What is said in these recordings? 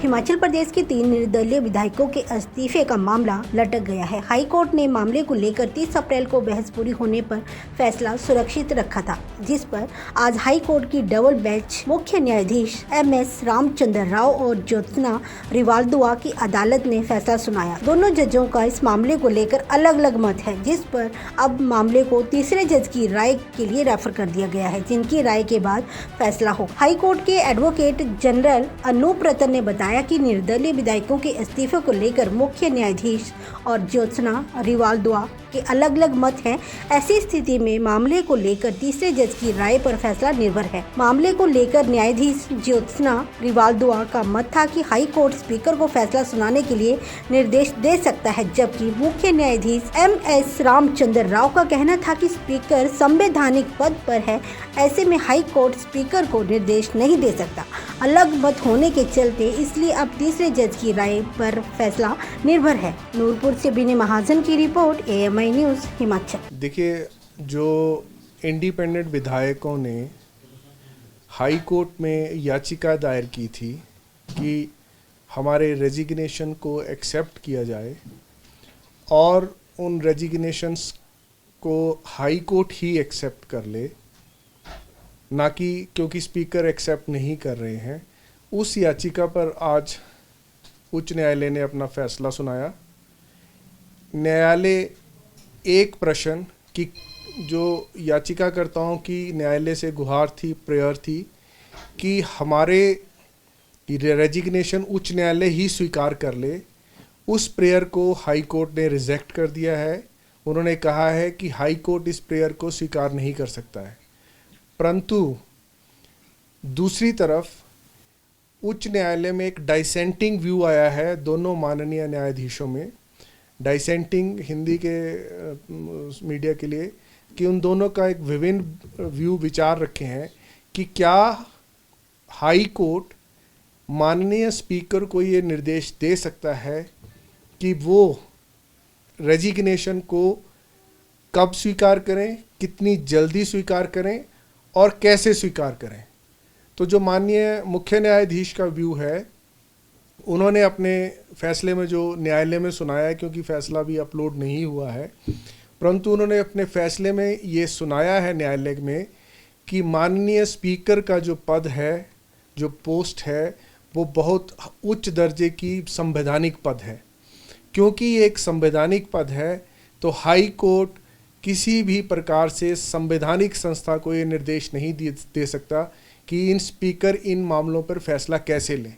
हिमाचल प्रदेश के 3 निर्दलीय विधायकों के इस्तीफे का मामला लटक गया है। हाई कोर्ट ने मामले को लेकर 30 अप्रैल को बहस पूरी होने पर फैसला सुरक्षित रखा था, जिस पर आज हाई कोर्ट की डबल बेंच मुख्य न्यायाधीश MS रामचंद्र राव और ज्योत्सना रिवालदुआ की अदालत ने फैसला सुनाया। दोनों जजों का इस मामले को लेकर अलग अलग मत है, जिस पर अब मामले को तीसरे जज की राय के लिए रेफर कर दिया गया है, जिनकी राय के बाद फैसला हो। हाई कोर्ट के एडवोकेट जनरल अनूप रतन ने बताया कि निर्दलीय विधायकों के इस्तीफे को लेकर मुख्य न्यायाधीश और ज्योत्सना रिवालदुआ के अलग अलग मत हैं। ऐसी स्थिति में मामले को लेकर तीसरे जज की राय पर फैसला निर्भर है। मामले को लेकर न्यायाधीश ज्योत्सना रिवालदुआ का मत था कि हाई कोर्ट स्पीकर को फैसला सुनाने के लिए निर्देश दे सकता है, जबकि मुख्य न्यायाधीश MS रामचंद्र राव का कहना था कि स्पीकर संवैधानिक पद पर है, ऐसे में हाई कोर्ट स्पीकर को निर्देश नहीं दे सकता। अलग मत होने के चलते इसलिए अब तीसरे जज की राय पर फैसला निर्भर है। नूरपुर से बिने महाजन की रिपोर्ट, AMI न्यूज़ हिमाचल। देखिए, जो इंडिपेंडेंट विधायकों ने हाई कोर्ट में याचिका दायर की थी कि हमारे रेजिग्नेशन को एक्सेप्ट किया जाए और उन रेजिग्नेशंस को हाई कोर्ट ही एक्सेप्ट कर ले, ना कि क्योंकि स्पीकर एक्सेप्ट नहीं कर रहे हैं, उस याचिका पर आज उच्च न्यायालय ने अपना फैसला सुनाया। न्यायालय एक प्रश्न की जो याचिकाकर्ताओं की न्यायालय से गुहार थी, प्रेयर थी कि हमारे रेजिग्नेशन उच्च न्यायालय ही स्वीकार कर ले, उस प्रेयर को हाई कोर्ट ने रिजेक्ट कर दिया है। उन्होंने कहा है कि हाई कोर्ट इस प्रेयर को स्वीकार नहीं कर सकता है। परंतु दूसरी तरफ उच्च न्यायालय में एक डाइसेंटिंग व्यू आया है दोनों माननीय न्यायाधीशों में। डाइसेंटिंग हिंदी के मीडिया के लिए कि उन दोनों का एक विभिन्न व्यू विचार रखे हैं कि क्या हाई कोर्ट माननीय स्पीकर को ये निर्देश दे सकता है कि वो रेजिग्नेशन को कब स्वीकार करें, कितनी जल्दी स्वीकार करें और कैसे स्वीकार करें। तो जो माननीय मुख्य न्यायाधीश का व्यू है, उन्होंने अपने फैसले में जो न्यायालय में सुनाया है, क्योंकि फैसला भी अपलोड नहीं हुआ है, परंतु उन्होंने अपने फैसले में ये सुनाया है न्यायालय में कि माननीय स्पीकर का जो पद है, जो पोस्ट है, वो बहुत उच्च दर्जे की संवैधानिक पद है। क्योंकि ये एक संवैधानिक पद है, तो हाई कोर्ट किसी भी प्रकार से संवैधानिक संस्था को ये निर्देश नहीं दे सकता कि इन स्पीकर इन मामलों पर फैसला कैसे लें।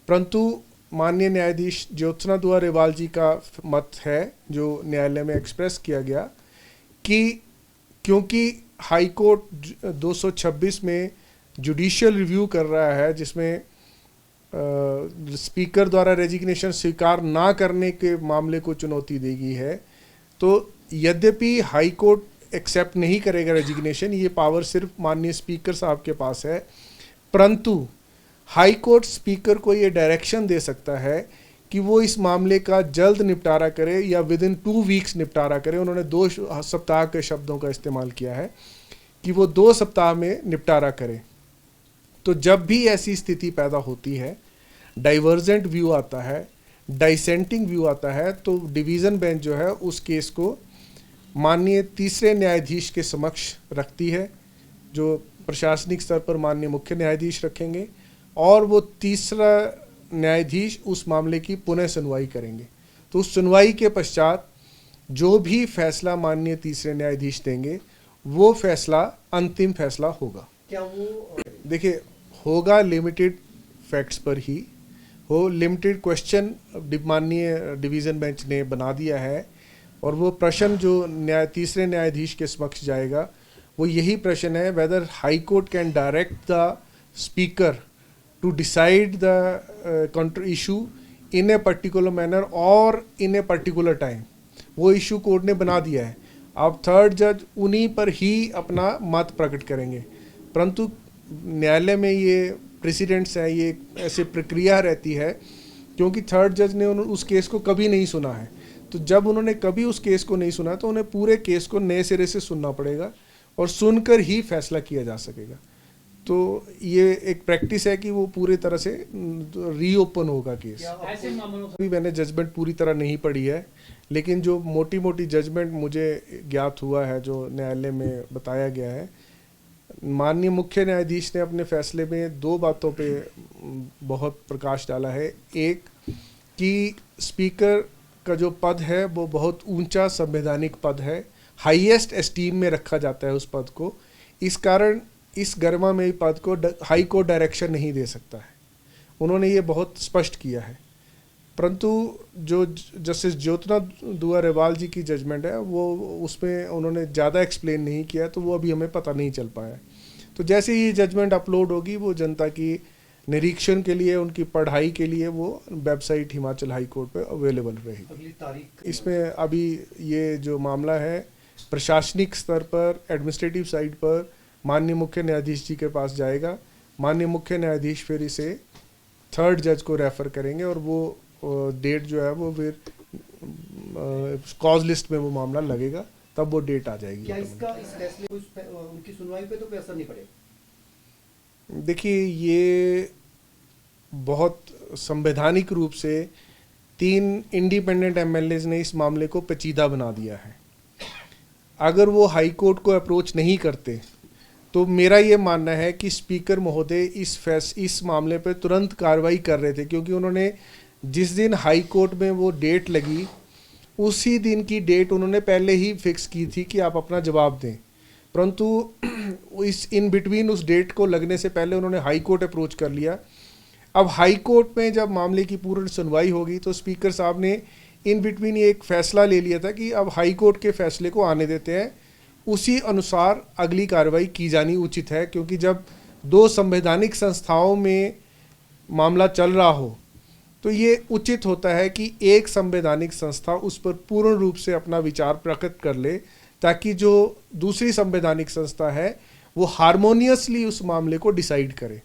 परंतु माननीय न्यायाधीश ज्योत्सना दुआ रिवाल जी का मत है, जो न्यायालय में एक्सप्रेस किया गया, कि क्योंकि हाई कोर्ट 226 में जुडिशियल रिव्यू कर रहा है, जिसमें स्पीकर द्वारा रेजिग्नेशन स्वीकार ना करने के मामले को चुनौती दी गई है, तो यद्यपि हाई कोर्ट एक्सेप्ट नहीं करेगा रेजिग्नेशन, ये पावर सिर्फ माननीय स्पीकर साहब के पास है, परंतु हाई कोर्ट स्पीकर को ये डायरेक्शन दे सकता है कि वो इस मामले का जल्द निपटारा करे या विदिन 2 वीक्स निपटारा करे। उन्होंने 2 सप्ताह के शब्दों का इस्तेमाल किया है कि वो 2 सप्ताह में निपटारा करे। तो जब भी ऐसी स्थिति पैदा होती है, डाइवर्जेंट व्यू आता है, डाइसेंटिंग व्यू आता है, तो डिवीज़न बेंच जो है उस केस को माननीय तीसरे न्यायाधीश के समक्ष रखती है, जो प्रशासनिक स्तर पर माननीय मुख्य न्यायाधीश रखेंगे, और वो तीसरा न्यायाधीश उस मामले की पुनः सुनवाई करेंगे। तो उस सुनवाई के पश्चात जो भी फैसला माननीय तीसरे न्यायाधीश देंगे, वो फैसला अंतिम फैसला होगा। क्या वो देखिए, होगा लिमिटेड फैक्ट्स पर ही हो। लिमिटेड क्वेश्चन माननीय डिवीज़न बेंच ने बना दिया है, और वो प्रश्न जो तीसरे न्यायाधीश के समक्ष जाएगा, वो यही प्रश्न है, whether high court can direct the speaker to decide the issue in a particular manner or in a particular time। वो इशू कोर्ट ने बना दिया है। अब थर्ड जज उन्हीं पर ही अपना मत प्रकट करेंगे, परंतु न्यायालय में ये प्रेसिडेंट्स है, ये ऐसे प्रक्रिया रहती है, क्योंकि थर्ड जज ने उस केस को कभी नहीं सुना है। तो जब उन्होंने कभी उस केस को नहीं सुना, तो उन्हें पूरे केस को नए सिरे से सुनना पड़ेगा और सुनकर ही फैसला किया जा सकेगा। तो ये एक प्रैक्टिस है कि वो पूरी तरह से रीओपन होगा केस। ऐसे मामलों अभी मैंने जजमेंट पूरी तरह नहीं पढ़ी है, लेकिन जो मोटी मोटी जजमेंट मुझे ज्ञात हुआ है, जो न्यायालय में बताया गया है, माननीय मुख्य न्यायाधीश ने अपने फैसले में दो बातों पे बहुत प्रकाश डाला है। एक कि स्पीकर का जो पद है वो बहुत ऊंचा संवैधानिक पद है, हाईएस्ट एस्टीम में रखा जाता है उस पद को। इस कारण इस गरिमा में पद को हाई कोर्ट डायरेक्शन नहीं दे सकता है, उन्होंने ये बहुत स्पष्ट किया है। परंतु जो जस्टिस ज्योत्सना दुआ रेवाल जी की जजमेंट है वो उसमें उन्होंने ज़्यादा एक्सप्लेन नहीं किया, तो वो अभी हमें पता नहीं चल पाया। तो जैसे ही जजमेंट अपलोड होगी वो जनता की निरीक्षण के लिए, उनकी पढ़ाई के लिए वो वेबसाइट हिमाचल हाई कोर्ट पे अवेलेबल रहेगी। अगली तारीख इसमें अभी ये जो मामला है प्रशासनिक स्तर पर, एडमिनिस्ट्रेटिव साइड पर माननीय मुख्य न्यायाधीश जी के पास जाएगा। माननीय मुख्य न्यायाधीश फिर इसे थर्ड जज को रेफर करेंगे और वो डेट जो है वो फिर कॉज लिस्ट में वो मामला लगेगा, तब वो डेट आ जाएगी। क्या इसका इस फैसले को उनकी सुनवाई पे तो कोई असर नहीं पड़ेगा? देखिए, ये बहुत संवैधानिक रूप से 3 इंडिपेंडेंट एमएलएज ने इस मामले को पेचीदा बना दिया है। अगर वो हाई कोर्ट को अप्रोच नहीं करते तो मेरा ये मानना है कि स्पीकर महोदय इस मामले पे तुरंत कार्रवाई कर रहे थे, क्योंकि उन्होंने जिस दिन हाई कोर्ट में वो डेट लगी उसी दिन की डेट उन्होंने पहले ही फिक्स की थी कि आप अपना जवाब दें। परंतु इस इन बिटवीन उस डेट को लगने से पहले उन्होंने हाई कोर्ट अप्रोच कर लिया। अब हाई कोर्ट में जब मामले की पूर्ण सुनवाई होगी तो स्पीकर साहब ने इन बिटवीन ये एक फ़ैसला ले लिया था कि अब हाई कोर्ट के फैसले को आने देते हैं, उसी अनुसार अगली कार्रवाई की जानी उचित है। क्योंकि जब 2 संवैधानिक संस्थाओं में मामला चल रहा हो तो ये उचित होता है कि एक संवैधानिक संस्था उस पर पूर्ण रूप से अपना विचार प्रकट कर ले, ताकि जो दूसरी संवैधानिक संस्था है वो हारमोनियसली उस मामले को डिसाइड करे।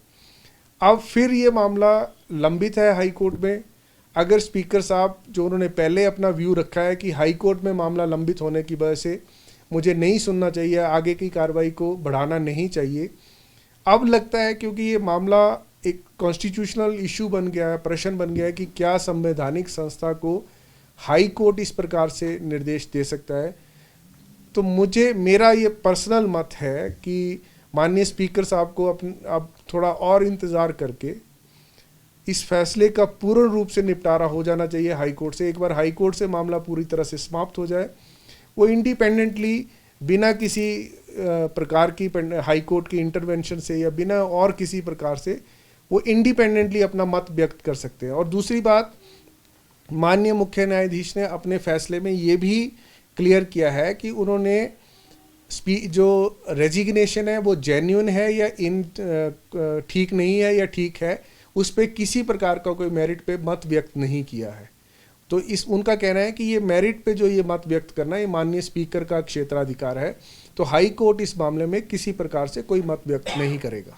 अब फिर ये मामला लंबित है हाई कोर्ट में। अगर स्पीकर साहब जो उन्होंने पहले अपना व्यू रखा है कि हाई कोर्ट में मामला लंबित होने की वजह से मुझे नहीं सुनना चाहिए, आगे की कार्रवाई को बढ़ाना नहीं चाहिए, अब लगता है क्योंकि ये मामला एक कॉन्स्टिट्यूशनल इशू बन गया है, प्रश्न बन गया है कि क्या संवैधानिक संस्था को हाई कोर्ट इस प्रकार से निर्देश दे सकता है, तो मेरा ये पर्सनल मत है कि माननीय स्पीकर साहब को अब थोड़ा और इंतज़ार करके इस फैसले का पूर्ण रूप से निपटारा हो जाना चाहिए हाई कोर्ट से। एक बार हाई कोर्ट से मामला पूरी तरह से समाप्त हो जाए, वो इंडिपेंडेंटली बिना किसी प्रकार की हाई कोर्ट की इंटरवेंशन से या बिना और किसी प्रकार से वो इंडिपेंडेंटली अपना मत व्यक्त कर सकते हैं। और दूसरी बात, माननीय मुख्य न्यायाधीश ने अपने फैसले में ये भी क्लियर किया है कि उन्होंने जो रेजिग्नेशन है वो जेन्युइन है या ठीक नहीं है या ठीक है, उस पर किसी प्रकार का कोई मेरिट पे मत व्यक्त नहीं किया है। तो उनका कहना है कि ये मेरिट पे जो ये मत व्यक्त करना ये माननीय स्पीकर का क्षेत्राधिकार है, तो हाई कोर्ट इस मामले में किसी प्रकार से कोई मत व्यक्त नहीं करेगा।